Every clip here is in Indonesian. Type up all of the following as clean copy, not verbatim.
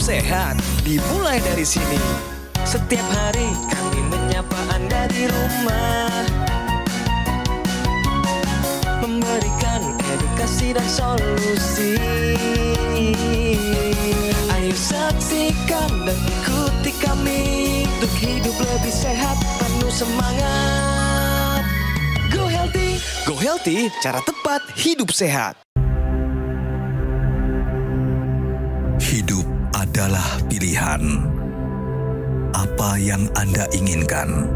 sehat dimulai dari sini. Setiap hari kami menyapa Anda di rumah, memberikan edukasi dan solusi. Ayo saksikan dan ikuti kami untuk hidup lebih sehat, penuh semangat. Go Healthy. Go Healthy, cara tepat hidup sehat. Hidup adalah pilihan. Apa yang Anda inginkan?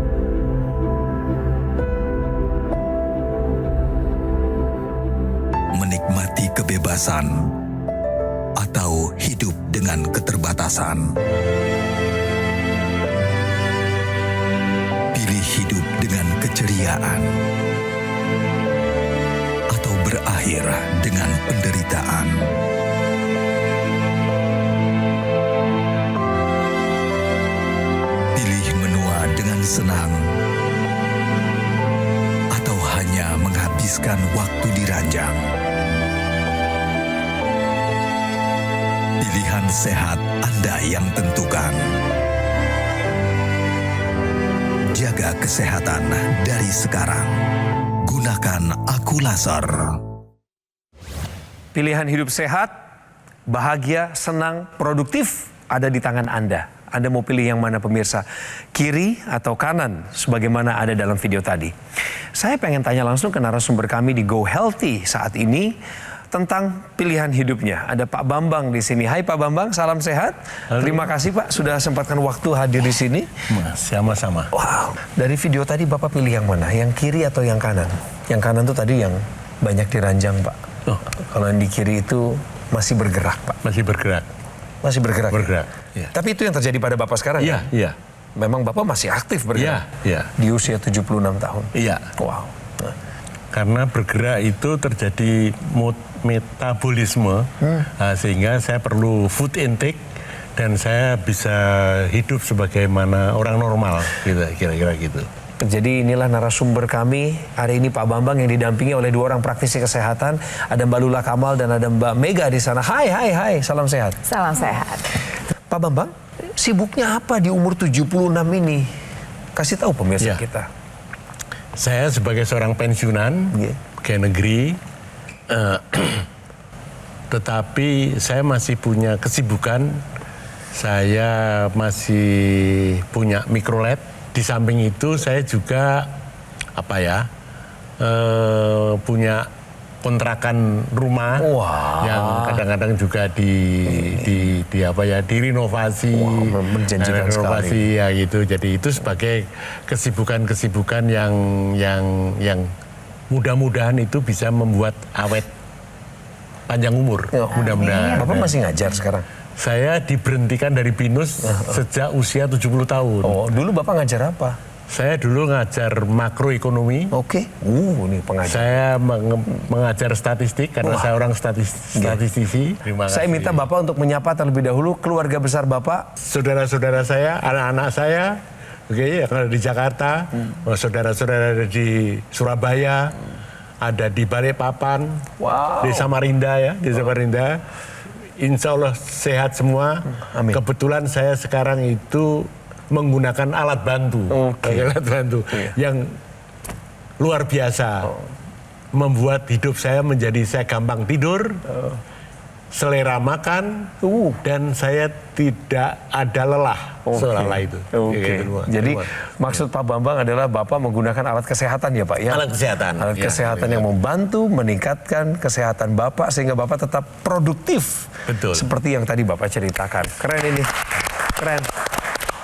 Menikmati kebebasan atau hidup dengan keterbatasan? Pilih hidup dengan keceriaan atau berakhir dengan penderitaan? Pilih menua dengan senang atau hanya menghabiskan waktu di ranjang? Pilihan sehat Anda yang tentukan. Jaga kesehatan dari sekarang. Gunakan Aku Laser. Pilihan hidup sehat, bahagia, senang, produktif ada di tangan Anda. Anda mau pilih yang mana pemirsa? Kiri atau kanan? Sebagaimana ada dalam video tadi. Saya pengen tanya langsung ke narasumber kami di Go Healthy saat ini tentang pilihan hidupnya. Ada Pak Bambang di sini. Hai Pak Bambang, salam sehat. Halo. Terima kasih Pak sudah sempatkan waktu hadir di sini. Sama-sama. Wow, dari video tadi Bapak pilih yang mana? Yang kiri atau yang kanan? Yang kanan tuh tadi yang banyak diranjang Pak. Oh. Kalau yang di kiri itu masih bergerak Pak. Masih bergerak. Masih bergerak. Bergerak. Ya? Ya. Tapi itu yang terjadi pada Bapak sekarang Iya, kan? iya. Memang Bapak masih aktif bergerak. Iya, iya. Di usia 76 tahun. Iya. Wow. Nah, Karena bergerak itu terjadi metabolisme, sehingga saya perlu food intake dan saya bisa hidup sebagaimana orang normal, gitu, kira-kira gitu. jadi inilah narasumber kami hari ini Pak Bambang yang didampingi oleh dua orang praktisi kesehatan. Ada Mbak Lula Kamal dan ada Mbak Mega di sana. Hai, salam sehat. Salam sehat. Pak Bambang, sibuknya apa di umur 76 ini? Kasih tahu pemirsa Ya. kita. Saya sebagai seorang pensiunan, Iya. pegawai negeri, tetapi saya masih punya kesibukan. Saya masih punya mikrolet. Di samping itu saya juga punya kontrakan rumah. Wah. Yang kadang-kadang juga direnovasi. Wah, menjanjikan renovasi ya gitu. Jadi itu sebagai kesibukan-kesibukan yang mudah-mudahan itu bisa membuat awet panjang umur. Oh. Mudah-mudahan. Bapak masih ngajar sekarang? Saya diberhentikan dari BINUS sejak usia 70 tahun. Oh, dulu Bapak ngajar apa? Saya dulu ngajar makroekonomi. Oke. Ini pengajar. Saya mengajar statistik karena saya orang statistisi. Terima kasih. Saya minta Bapak untuk menyapa terlebih dahulu keluarga besar Bapak. Saudara-saudara saya, anak-anak saya, yang ada di Jakarta, saudara-saudara ada di Surabaya, ada di Balikpapan, Wow. di Samarinda ya, di Samarinda. Insya Allah sehat semua. Amin. Kebetulan saya sekarang itu menggunakan alat bantu, alat bantu yang luar biasa, membuat hidup saya menjadi saya gampang tidur, selera makan, dan saya tidak ada lelah. Seolah-olah itu. Oke. Jadi maksud Pak Bambang adalah Bapak menggunakan alat kesehatan ya Pak ya? Alat kesehatan. Alat Ya, kesehatan yang membantu meningkatkan kesehatan Bapak sehingga Bapak tetap produktif. Betul. Seperti yang tadi Bapak ceritakan. Keren ini. Keren.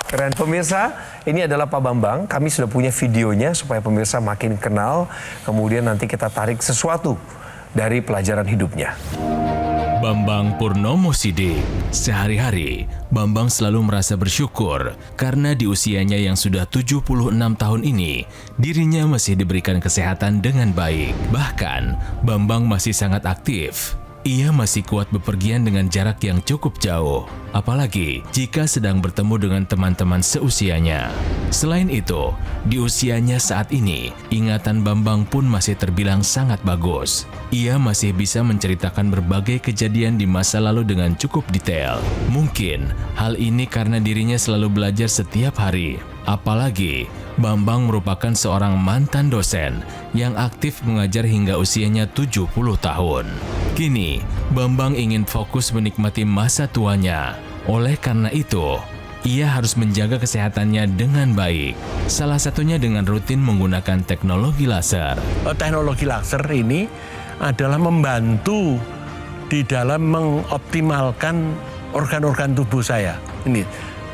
Keren. Pemirsa, ini adalah Pak Bambang. Kami sudah punya videonya supaya pemirsa makin kenal. Kemudian nanti kita tarik sesuatu dari pelajaran hidupnya. Bambang Purnomo Sidik. Sehari-hari, Bambang selalu merasa bersyukur karena di usianya yang sudah 76 tahun ini, dirinya masih diberikan kesehatan dengan baik. Bahkan, Bambang masih sangat aktif. ia masih kuat bepergian dengan jarak yang cukup jauh, apalagi jika sedang bertemu dengan teman-teman seusianya. Selain itu, di usianya saat ini, ingatan Bambang pun masih terbilang sangat bagus. Ia masih bisa menceritakan berbagai kejadian di masa lalu dengan cukup detail. Mungkin hal ini karena dirinya selalu belajar setiap hari. Apalagi, Bambang merupakan seorang mantan dosen yang aktif mengajar hingga usianya 70 tahun. Kini, Bambang ingin fokus menikmati masa tuanya. Oleh karena itu, ia harus menjaga kesehatannya dengan baik. Salah satunya dengan rutin menggunakan teknologi laser. Teknologi laser ini adalah membantu di dalam mengoptimalkan organ-organ tubuh saya.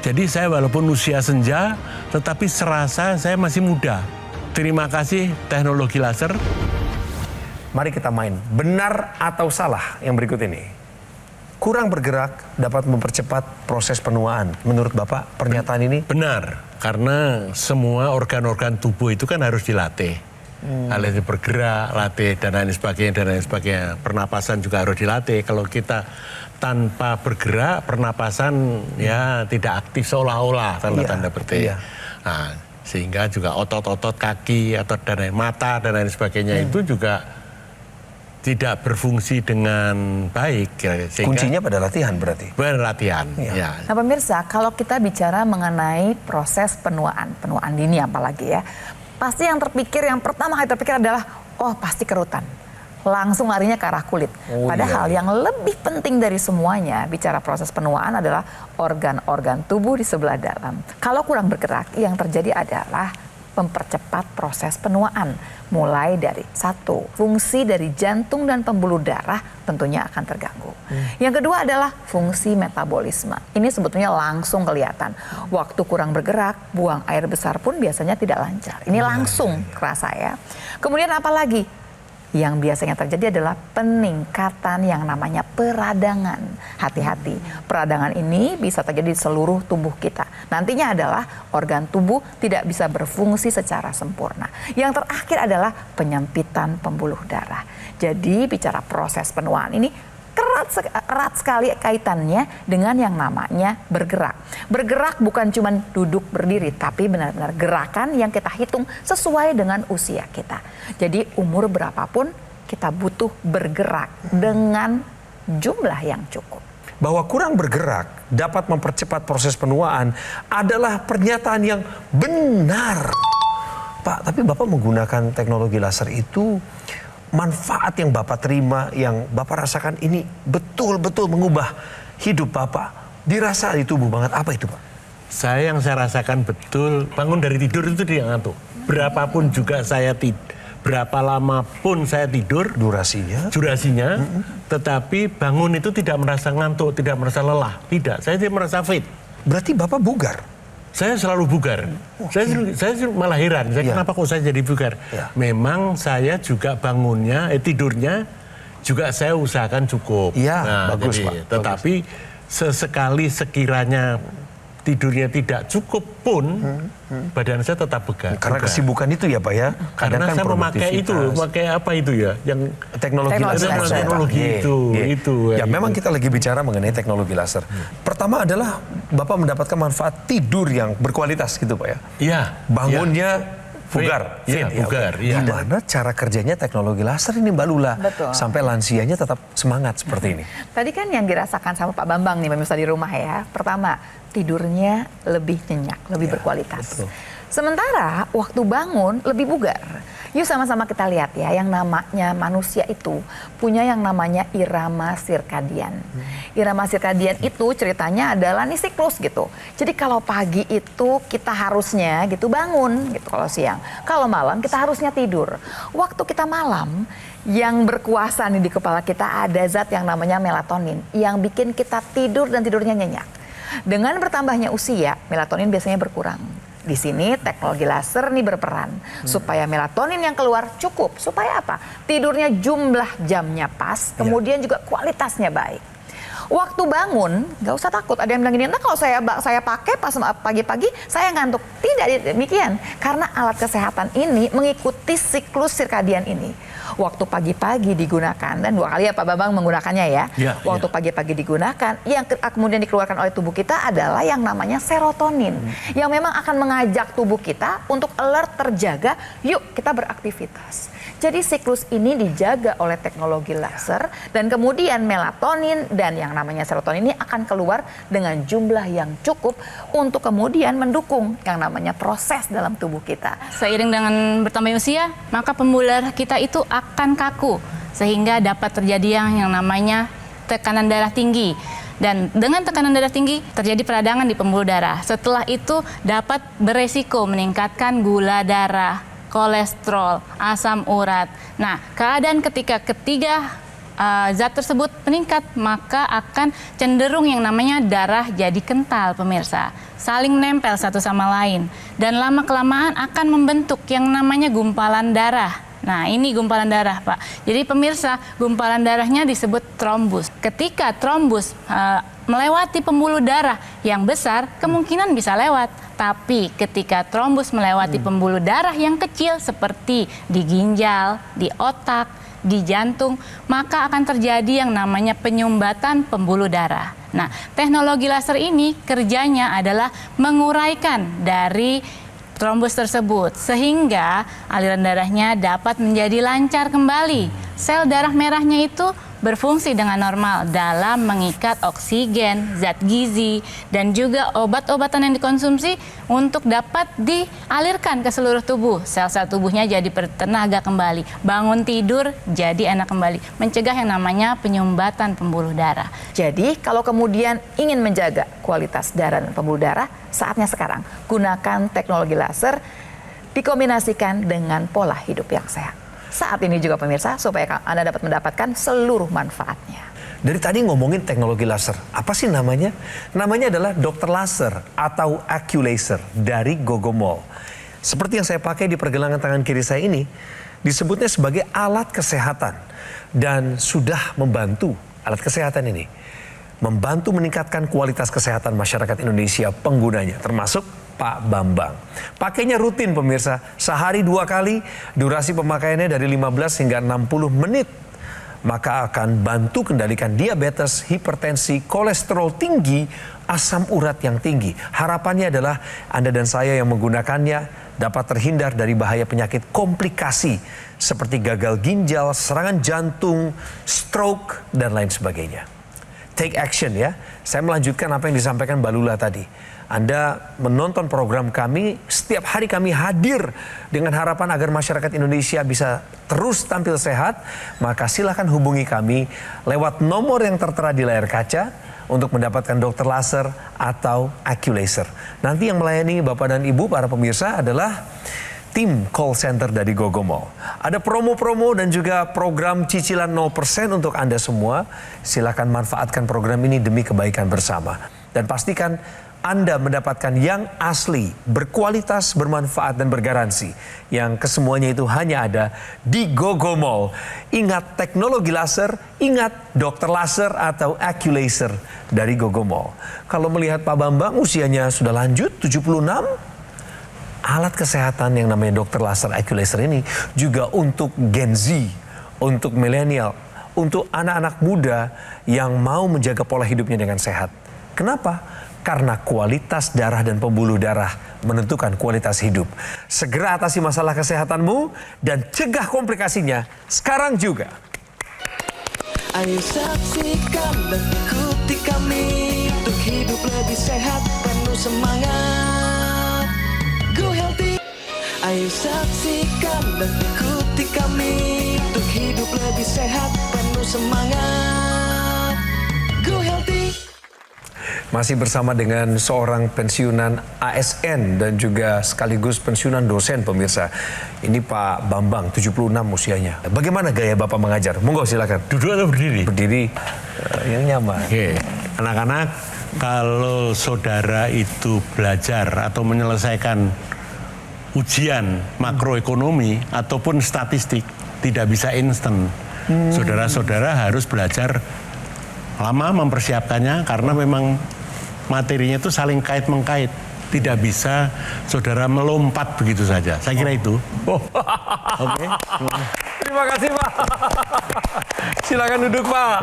Jadi saya walaupun usia senja, tetapi serasa saya masih muda. Terima kasih teknologi laser. Mari kita main. Benar atau salah yang berikut ini? Kurang bergerak dapat mempercepat proses penuaan. Menurut Bapak, pernyataan ini? Benar, karena semua organ-organ tubuh itu kan harus dilatih. Alatnya bergerak, latih, dan lain sebagainya. Pernapasan juga harus dilatih. Kalau kita tanpa bergerak, pernapasan ya tidak aktif seolah-olah, tanda-tanda petik. Nah, sehingga juga otot-otot kaki atau dan mata dan lain sebagainya itu juga tidak berfungsi dengan baik. Sehingga kuncinya pada latihan berarti? Latihan, ya. Nah pemirsa, kalau kita bicara mengenai proses penuaan dini apalagi ya, pasti yang terpikir, yang pertama kali terpikir adalah, oh pasti kerutan. Langsung larinya ke arah kulit. Padahal yang lebih penting dari semuanya, bicara proses penuaan adalah organ-organ tubuh di sebelah dalam. Kalau kurang bergerak, yang terjadi adalah mempercepat proses penuaan. Mulai dari satu, fungsi dari jantung dan pembuluh darah tentunya akan terganggu. Yang kedua adalah fungsi metabolisme. Ini sebetulnya langsung kelihatan. Waktu kurang bergerak, buang air besar pun biasanya tidak lancar. Ini langsung kerasa ya. Kemudian apa lagi? Yang biasanya terjadi adalah peningkatan yang namanya peradangan. Hati-hati, peradangan ini bisa terjadi di seluruh tubuh kita. Nantinya adalah organ tubuh tidak bisa berfungsi secara sempurna. Yang terakhir adalah penyempitan pembuluh darah. Jadi bicara proses penuaan ini erat sekali kaitannya dengan yang namanya bergerak. Bergerak bukan cuma duduk berdiri, tapi benar-benar gerakan yang kita hitung sesuai dengan usia kita. Jadi umur berapapun kita butuh bergerak dengan jumlah yang cukup. Bahwa kurang bergerak dapat mempercepat proses penuaan adalah pernyataan yang benar. Pak, tapi Bapak menggunakan teknologi laser itu, manfaat yang Bapak terima, yang Bapak rasakan ini betul-betul mengubah hidup Bapak. Dirasa di tubuh banget. Apa itu Pak? Yang saya rasakan betul, bangun dari tidur itu tidak ngantuk. Berapapun juga saya berapa lama pun saya tidur. Durasinya, tetapi bangun itu tidak merasa ngantuk, tidak merasa lelah. Tidak, saya tidak merasa fit. Berarti Bapak bugar? Saya selalu bugar. Saya malah heran, kenapa kok saya jadi bugar? Memang saya juga bangunnya, tidurnya juga saya usahakan cukup. Bagus Pak. Tetapi sesekali sekiranya tidurnya tidak cukup pun, badan saya tetap bugar. Karena kesibukan itu ya Pak ya? Karena saya memakai apa itu ya? Yang teknologi laser. Itu. Ya memang kita lagi bicara mengenai teknologi laser. Pertama adalah Bapak mendapatkan manfaat tidur yang berkualitas gitu Pak ya? Iya. Bangunnya bugar. Bugar. Gimana cara kerjanya teknologi laser ini Mbak Lula? Betul. Sampai lansianya tetap semangat seperti ini. Tadi kan yang dirasakan sama Pak Bambang nih pemirsa di rumah ya. Pertama, tidurnya lebih nyenyak, lebih berkualitas. Betul. Sementara waktu bangun lebih bugar. Yuk sama-sama kita lihat ya, yang namanya manusia itu punya yang namanya irama sirkadian. Irama sirkadian itu ceritanya adalah nih siklus gitu. Jadi kalau pagi itu kita harusnya gitu bangun gitu kalau siang. Kalau malam kita harusnya tidur. Waktu kita malam yang berkuasa nih di kepala kita ada zat yang namanya melatonin yang bikin kita tidur dan tidurnya nyenyak. Dengan bertambahnya usia, melatonin biasanya berkurang. Di sini teknologi laser nih berperan supaya melatonin yang keluar cukup. Supaya apa? Tidurnya jumlah jamnya pas, kemudian juga kualitasnya baik. Waktu bangun, nggak usah takut. Ada yang bilang gini, nah kalau saya pakai pas pagi-pagi, saya ngantuk. Tidak demikian. Karena alat kesehatan ini mengikuti siklus sirkadian ini. waktu pagi-pagi digunakan, dan 2 kali ya Pak Bambang menggunakannya ya. Ya, Waktu pagi-pagi digunakan, yang kemudian dikeluarkan oleh tubuh kita adalah yang namanya serotonin, yang memang akan mengajak tubuh kita untuk alert, terjaga, yuk kita beraktivitas. Jadi siklus ini dijaga oleh teknologi laser, dan kemudian melatonin dan yang namanya serotonin ini akan keluar dengan jumlah yang cukup untuk kemudian mendukung yang namanya proses dalam tubuh kita. Seiring dengan bertambah usia, maka pembuluh darah kita itu akan kaku, sehingga dapat terjadi yang namanya tekanan darah tinggi. Dan dengan tekanan darah tinggi terjadi peradangan di pembuluh darah. Setelah itu dapat beresiko meningkatkan gula darah, kolesterol, asam urat. Nah, keadaan ketika ketiga zat tersebut meningkat, maka akan cenderung yang namanya darah jadi kental, pemirsa. Saling nempel satu sama lain. Dan lama-kelamaan akan membentuk yang namanya gumpalan darah. Nah, ini gumpalan darah, Pak. Jadi pemirsa, gumpalan darahnya disebut trombus. Ketika trombus melewati pembuluh darah yang besar, kemungkinan bisa lewat. Tapi ketika trombus melewati pembuluh darah yang kecil seperti di ginjal, di otak, di jantung, maka akan terjadi yang namanya penyumbatan pembuluh darah. Nah, teknologi laser ini kerjanya adalah menguraikan dari trombus tersebut sehingga aliran darahnya dapat menjadi lancar kembali. Sel darah merahnya itu berfungsi dengan normal dalam mengikat oksigen, zat gizi, dan juga obat-obatan yang dikonsumsi untuk dapat dialirkan ke seluruh tubuh. Sel-sel tubuhnya jadi bertenaga kembali, bangun tidur jadi enak kembali, mencegah yang namanya penyumbatan pembuluh darah. Jadi kalau kemudian ingin menjaga kualitas darah dan pembuluh darah, saatnya sekarang gunakan teknologi laser dikombinasikan dengan pola hidup yang sehat. Saat ini juga pemirsa, supaya Anda dapat mendapatkan seluruh manfaatnya. Dari tadi ngomongin teknologi laser, apa sih namanya? Namanya adalah Dr. Laser atau Aculaser dari Gogomol. Seperti yang saya pakai di pergelangan tangan kiri saya ini, disebutnya sebagai alat kesehatan. Dan sudah membantu alat kesehatan ini. Membantu meningkatkan kualitas kesehatan masyarakat Indonesia penggunanya, termasuk Pak Bambang. Pakainya rutin pemirsa, sehari 2 kali, durasi pemakaiannya dari 15 hingga 60 menit. Maka akan bantu kendalikan diabetes, hipertensi, kolesterol tinggi, asam urat yang tinggi. Harapannya adalah Anda dan saya yang menggunakannya dapat terhindar dari bahaya penyakit komplikasi seperti gagal ginjal, serangan jantung, stroke, dan lain sebagainya. Take action ya. Saya melanjutkan apa yang disampaikan Mbak Lula tadi. Anda menonton program kami, setiap hari kami hadir dengan harapan agar masyarakat Indonesia bisa terus tampil sehat. Maka silakan hubungi kami lewat nomor yang tertera di layar kaca untuk mendapatkan dokter laser atau Aculaser. Nanti yang melayani Bapak dan Ibu para pemirsa adalah tim call center dari Gogomol. Ada promo-promo dan juga program cicilan 0% untuk Anda semua. Silakan manfaatkan program ini demi kebaikan bersama. Dan pastikan Anda mendapatkan yang asli, berkualitas, bermanfaat, dan bergaransi. Yang kesemuanya itu hanya ada di Gogomol. Ingat teknologi laser, ingat dokter laser atau Aculaser dari Gogomol. Kalau melihat Pak Bambang usianya sudah lanjut, 76, alat kesehatan yang namanya dokter laser Aculaser ini juga untuk Gen Z, untuk milenial, untuk anak-anak muda yang mau menjaga pola hidupnya dengan sehat. Kenapa? Karena kualitas darah dan pembuluh darah menentukan kualitas hidup. Segera atasi masalah kesehatanmu dan cegah komplikasinya sekarang juga. Ayo saksikan dan ikuti kami untuk hidup lebih sehat, penuh semangat. Go Healthy. Ayo saksikan dan ikuti kami untuk hidup lebih sehat, penuh semangat. Go Healthy. Masih bersama dengan seorang pensiunan ASN dan juga sekaligus pensiunan dosen pemirsa. Ini Pak Bambang, 76 usianya. Bagaimana gaya Bapak mengajar? Monggo silakan. Duduk atau berdiri? Berdiri yang nyaman. Oke, anak-anak, kalau saudara itu belajar atau menyelesaikan ujian makroekonomi ataupun statistik, tidak bisa instan. Saudara-saudara harus belajar lama mempersiapkannya karena memang materinya itu saling kait-mengkait. Tidak bisa saudara melompat begitu saja. Saya kira itu. Oke. Terima kasih Pak. Silakan duduk Pak.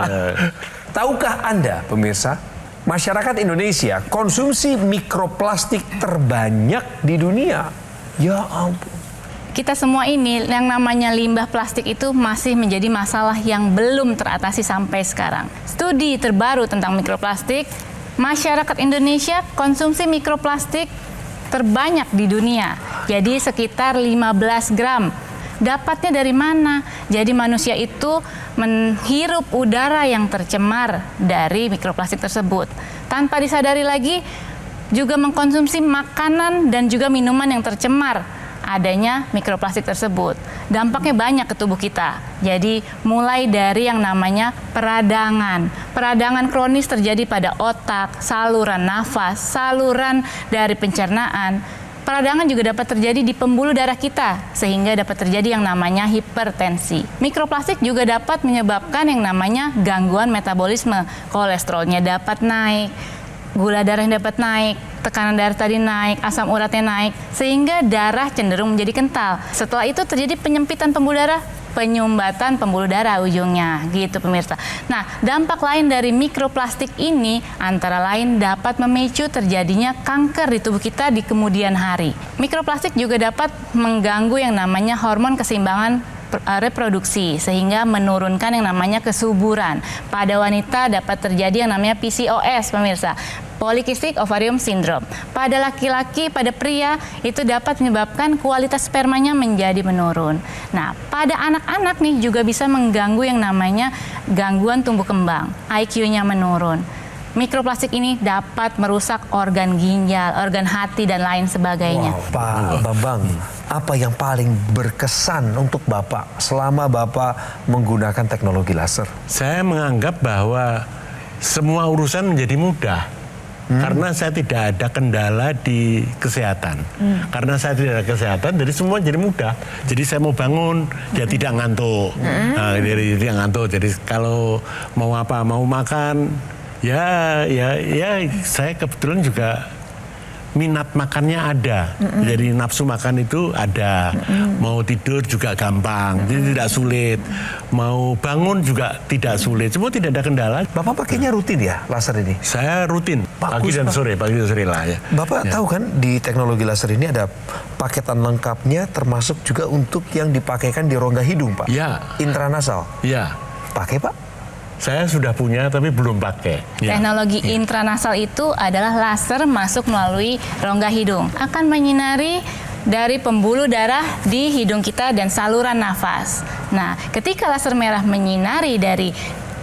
Tahukah Anda pemirsa, masyarakat Indonesia konsumsi mikroplastik terbanyak di dunia? Ya ampun. Kita semua ini yang namanya limbah plastik itu masih menjadi masalah yang belum teratasi sampai sekarang. Studi terbaru tentang mikroplastik, masyarakat Indonesia konsumsi mikroplastik terbanyak di dunia. Jadi sekitar 15 gram. Dapatnya dari mana? Jadi manusia itu menghirup udara yang tercemar dari mikroplastik tersebut. Tanpa disadari lagi, juga mengkonsumsi makanan dan juga minuman yang tercemar adanya mikroplastik tersebut. Dampaknya banyak ke tubuh kita. Jadi mulai dari yang namanya peradangan. Peradangan kronis terjadi pada otak, saluran nafas, saluran dari pencernaan. Peradangan juga dapat terjadi di pembuluh darah kita, sehingga dapat terjadi yang namanya hipertensi. Mikroplastik juga dapat menyebabkan yang namanya gangguan metabolisme. Kolesterolnya dapat naik, gula darahnya dapat naik, tekanan darah tadi naik, asam uratnya naik, sehingga darah cenderung menjadi kental. Setelah itu terjadi penyempitan pembuluh darah, penyumbatan pembuluh darah ujungnya, gitu pemirsa. Nah, dampak lain dari mikroplastik ini antara lain dapat memicu terjadinya kanker di tubuh kita di kemudian hari. Mikroplastik juga dapat mengganggu yang namanya hormon keseimbangan reproduksi, sehingga menurunkan yang namanya kesuburan. Pada wanita dapat terjadi yang namanya PCOS, pemirsa, Polycystic Ovarium Syndrome. Pada laki-laki, pada pria, itu dapat menyebabkan kualitas spermanya menjadi menurun. Nah, pada anak-anak nih juga bisa mengganggu yang namanya gangguan tumbuh kembang, IQ-nya menurun. Mikroplastik ini dapat merusak organ ginjal, organ hati, dan lain sebagainya. Wow, Pak Bambang, apa yang paling berkesan untuk Bapak selama Bapak menggunakan teknologi laser? Saya menganggap bahwa semua urusan menjadi mudah. Karena saya tidak ada kendala di kesehatan. Karena saya tidak ada kesehatan, jadi semua jadi mudah. Jadi saya mau bangun, dia tidak ngantuk. Nah, dia tidak ngantuk. Jadi kalau mau apa, mau makan, ya saya kebetulan juga minat makannya ada. Jadi nafsu makan itu ada. Mau tidur juga gampang, jadi tidak sulit. Mau bangun juga tidak sulit. Semua tidak ada kendala. Bapak pakainya rutin ya laser ini? Saya rutin, pagi dan sore lah ya. Bapak tahu kan di teknologi laser ini ada paketan lengkapnya, termasuk juga untuk yang dipakaikan di rongga hidung, Pak? Ya. Intranasal? Ya. Pakai, Pak? Saya sudah punya tapi belum pakai. Ya. Teknologi intranasal itu adalah laser masuk melalui rongga hidung. Akan menyinari dari pembuluh darah di hidung kita dan saluran nafas. Nah, ketika laser merah menyinari dari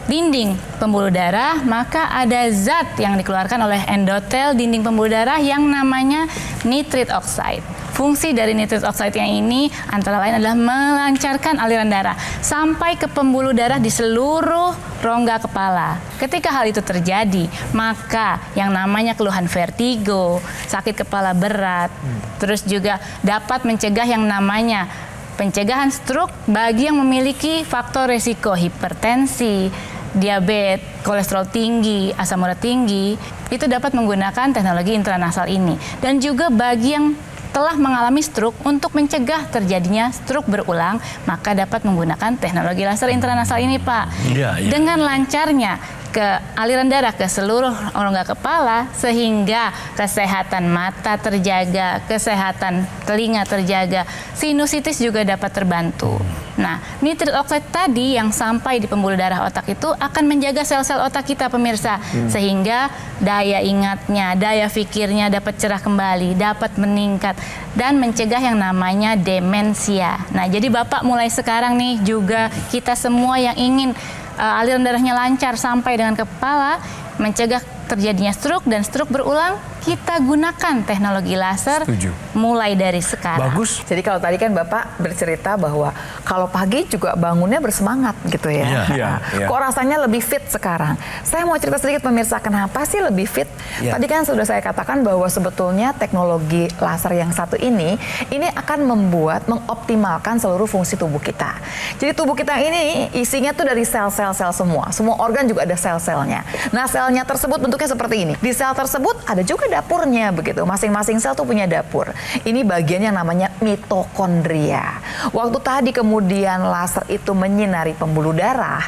dinding pembuluh darah, maka ada zat yang dikeluarkan oleh endotel dinding pembuluh darah yang namanya nitrit oxide. Fungsi dari nitrit oxide yang ini antara lain adalah melancarkan aliran darah sampai ke pembuluh darah di seluruh rongga kepala. Ketika hal itu terjadi, maka yang namanya keluhan vertigo, sakit kepala berat, terus juga dapat mencegah yang namanya pencegahan stroke bagi yang memiliki faktor resiko hipertensi, diabetes, kolesterol tinggi, asam urat tinggi, itu dapat menggunakan teknologi intranasal ini. Dan juga bagi yang telah mengalami stroke, untuk mencegah terjadinya stroke berulang, maka dapat menggunakan teknologi laser intranasal ini, Pak. Dengan lancarnya ke aliran darah ke seluruh rongga kepala, sehingga kesehatan mata terjaga, kesehatan telinga terjaga, sinusitis juga dapat terbantu. Nah, nitrit oxide tadi yang sampai di pembuluh darah otak itu akan menjaga sel-sel otak kita, pemirsa, sehingga daya ingatnya, daya pikirnya dapat cerah kembali, dapat meningkat, dan mencegah yang namanya demensia. Nah, jadi Bapak mulai sekarang nih juga kita semua yang ingin aliran darahnya lancar sampai dengan kepala, mencegah terjadinya stroke dan stroke berulang, kita gunakan teknologi laser. Setuju. Mulai dari sekarang. Bagus. Jadi kalau tadi kan Bapak bercerita bahwa kalau pagi juga bangunnya bersemangat gitu ya. Iya. Kok rasanya lebih fit sekarang? Saya mau cerita sedikit pemirsa, kenapa sih lebih fit? Iya. Tadi kan sudah saya katakan bahwa sebetulnya teknologi laser yang satu ini akan mengoptimalkan seluruh fungsi tubuh kita. Jadi tubuh kita ini isinya tuh dari sel-sel semua. Semua organ juga ada sel-selnya. Nah, sel selnya tersebut bentuknya seperti ini. Di sel tersebut ada juga dapurnya begitu. Masing-masing sel tuh punya dapur. Ini bagian yang namanya mitokondria. Waktu tadi kemudian laser itu menyinari pembuluh darah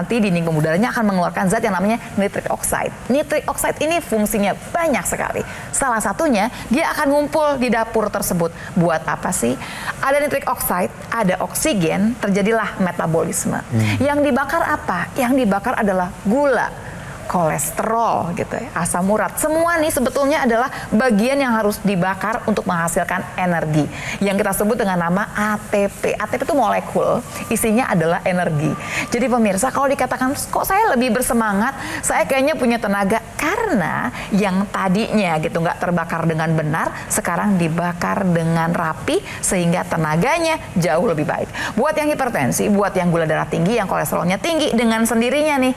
nanti dinding pembuluh darahnya akan mengeluarkan zat yang namanya nitric oxide. Nitric oxide ini fungsinya banyak sekali. Salah satunya dia akan ngumpul di dapur tersebut. Buat apa sih? Ada nitric oxide, ada oksigen, terjadilah metabolisme. Yang dibakar apa? Yang dibakar adalah gula, kolesterol gitu ya, asam urat. Semua nih sebetulnya adalah bagian yang harus dibakar untuk menghasilkan energi yang kita sebut dengan nama ATP. ATP itu molekul, isinya adalah energi. Jadi pemirsa, kalau dikatakan kok saya lebih bersemangat, saya kayaknya punya tenaga, karena yang tadinya gitu nggak terbakar dengan benar, sekarang dibakar dengan rapi sehingga tenaganya jauh lebih baik. Buat yang hipertensi, buat yang gula darah tinggi, yang kolesterolnya tinggi, dengan sendirinya nih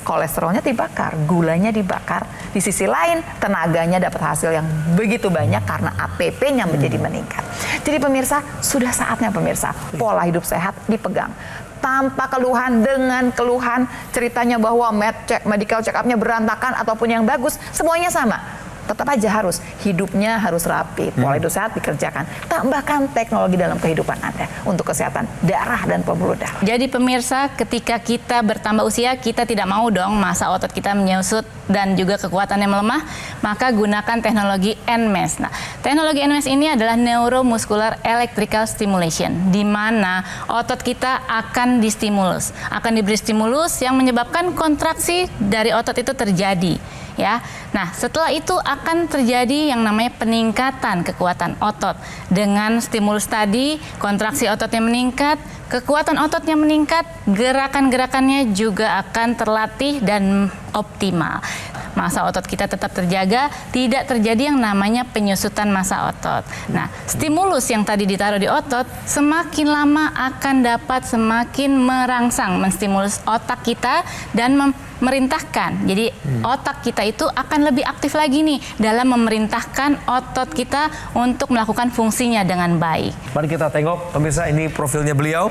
kolesterolnya dibakar, gulanya dibakar. Di sisi lain, tenaganya dapat hasil yang begitu banyak karena ATP-nya menjadi meningkat. Jadi pemirsa, sudah saatnya pemirsa, pola hidup sehat dipegang. Tanpa keluhan, dengan keluhan, ceritanya bahwa medical check-up-nya berantakan ataupun yang bagus, semuanya sama. Tetap aja harus, hidupnya harus rapi, pola hidup sehat dikerjakan. Tambahkan teknologi dalam kehidupan Anda untuk kesehatan darah dan pembuluh darah. Jadi pemirsa, ketika kita bertambah usia, kita tidak mau dong masa otot kita menyusut dan juga kekuatannya melemah, maka gunakan teknologi NMES. Nah, teknologi NMES ini adalah Neuromuscular Electrical Stimulation, di mana otot kita akan distimulus, akan diberi stimulus yang menyebabkan kontraksi dari otot itu terjadi. Ya, nah setelah itu akan terjadi yang namanya peningkatan kekuatan otot. Dengan stimulus tadi, kontraksi ototnya meningkat, kekuatan ototnya meningkat, gerakan-gerakannya juga akan terlatih dan optimal. Massa otot kita tetap terjaga, tidak terjadi yang namanya penyusutan massa otot. Nah, stimulus yang tadi ditaruh di otot semakin lama akan dapat semakin merangsang, menstimulus otak kita dan memerintahkan. Jadi otak kita itu akan lebih aktif lagi nih dalam memerintahkan otot kita untuk melakukan fungsinya dengan baik. Mari kita tengok pemirsa, ini profilnya beliau.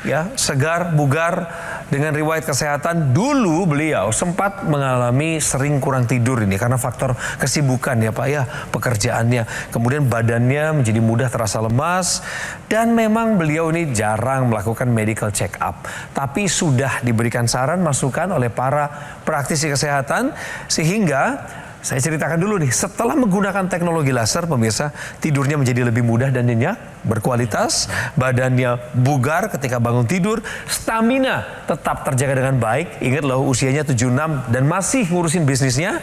Ya, segar, bugar, dengan riwayat kesehatan. Dulu beliau sempat mengalami sering kurang tidur ini karena faktor kesibukan ya Pak ya, pekerjaannya. Kemudian badannya menjadi mudah terasa lemas dan memang beliau ini jarang melakukan medical check up. Tapi sudah diberikan saran, masukan oleh para praktisi kesehatan sehingga saya ceritakan dulu nih, setelah menggunakan teknologi laser, pemirsa, tidurnya menjadi lebih mudah dan nyenyak, berkualitas, badannya bugar ketika bangun tidur, stamina tetap terjaga dengan baik. Ingat loh, usianya 76 dan masih ngurusin bisnisnya.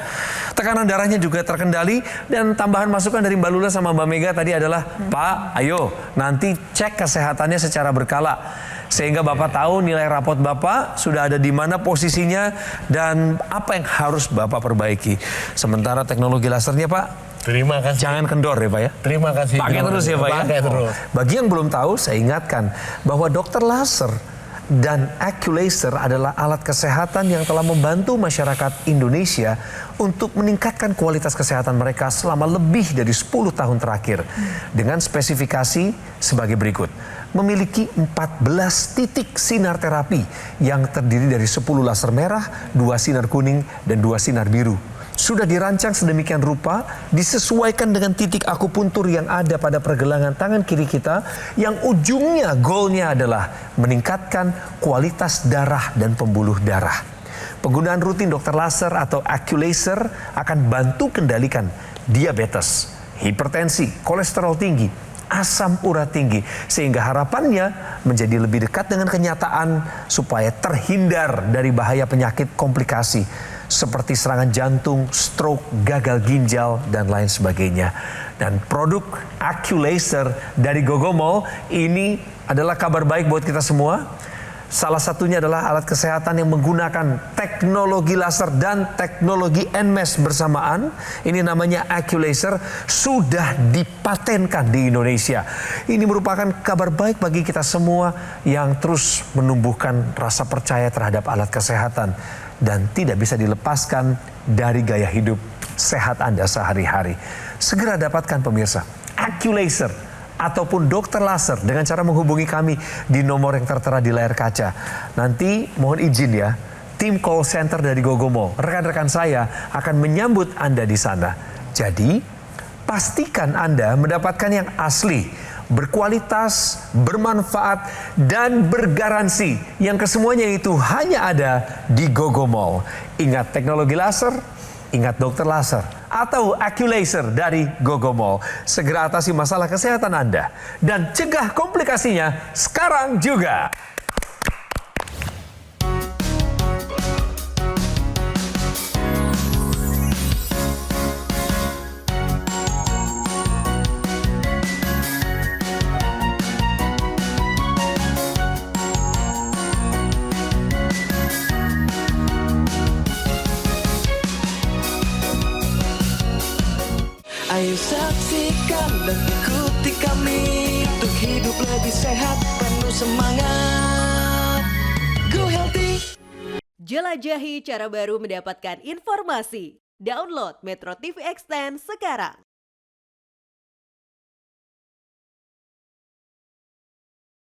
Tekanan darahnya juga terkendali, dan tambahan masukan dari Mbak Lula sama Mbak Mega tadi adalah, Pak, ayo nanti cek kesehatannya secara berkala. Sehingga Bapak tahu nilai rapot Bapak sudah ada di mana posisinya dan apa yang harus Bapak perbaiki. Sementara teknologi lasernya Pak, terima kasih. Jangan kendor ya Pak ya. Terima kasih. Pakai terus ya Pak ya. Pakai terus. Bagi yang belum tahu, saya ingatkan bahwa dokter laser dan Aculaser adalah alat kesehatan yang telah membantu masyarakat Indonesia untuk meningkatkan kualitas kesehatan mereka selama lebih dari 10 tahun terakhir. Dengan spesifikasi sebagai berikut. Memiliki 14 titik sinar terapi yang terdiri dari 10 laser merah, 2 sinar kuning, dan 2 sinar biru. Sudah dirancang sedemikian rupa, disesuaikan dengan titik akupuntur yang ada pada pergelangan tangan kiri kita, yang ujungnya, goalnya adalah meningkatkan kualitas darah dan pembuluh darah. Penggunaan rutin dokter laser atau Aculaser akan bantu kendalikan diabetes, hipertensi, kolesterol tinggi, asam urat tinggi, sehingga harapannya menjadi lebih dekat dengan kenyataan supaya terhindar dari bahaya penyakit komplikasi seperti serangan jantung, stroke, gagal ginjal, dan lain sebagainya. Dan produk Aculaser dari Gogomall ini adalah kabar baik buat kita semua. Salah satunya adalah alat kesehatan yang menggunakan teknologi laser dan teknologi NMES bersamaan. Ini namanya Aculaser, sudah dipatenkan di Indonesia. Ini merupakan kabar baik bagi kita semua yang terus menumbuhkan rasa percaya terhadap alat kesehatan dan tidak bisa dilepaskan dari gaya hidup sehat Anda sehari-hari. Segera dapatkan pemirsa Aculaser ataupun dokter laser dengan cara menghubungi kami di nomor yang tertera di layar kaca. Nanti mohon izin ya, tim call center dari Gogomall, rekan-rekan saya akan menyambut Anda di sana. Jadi, pastikan Anda mendapatkan yang asli, berkualitas, bermanfaat, dan bergaransi. Yang kesemuanya itu hanya ada di Gogomall. Ingat teknologi laser, ingat dokter laser, atau AccuLaser dari Gogomall. Segera atasi masalah kesehatan Anda dan cegah komplikasinya sekarang juga. Ayo saksikan dan ikuti kami untuk hidup lebih sehat, penuh semangat. Go Healthy. Jelajahi cara baru mendapatkan informasi. Download Metro TV Extend sekarang.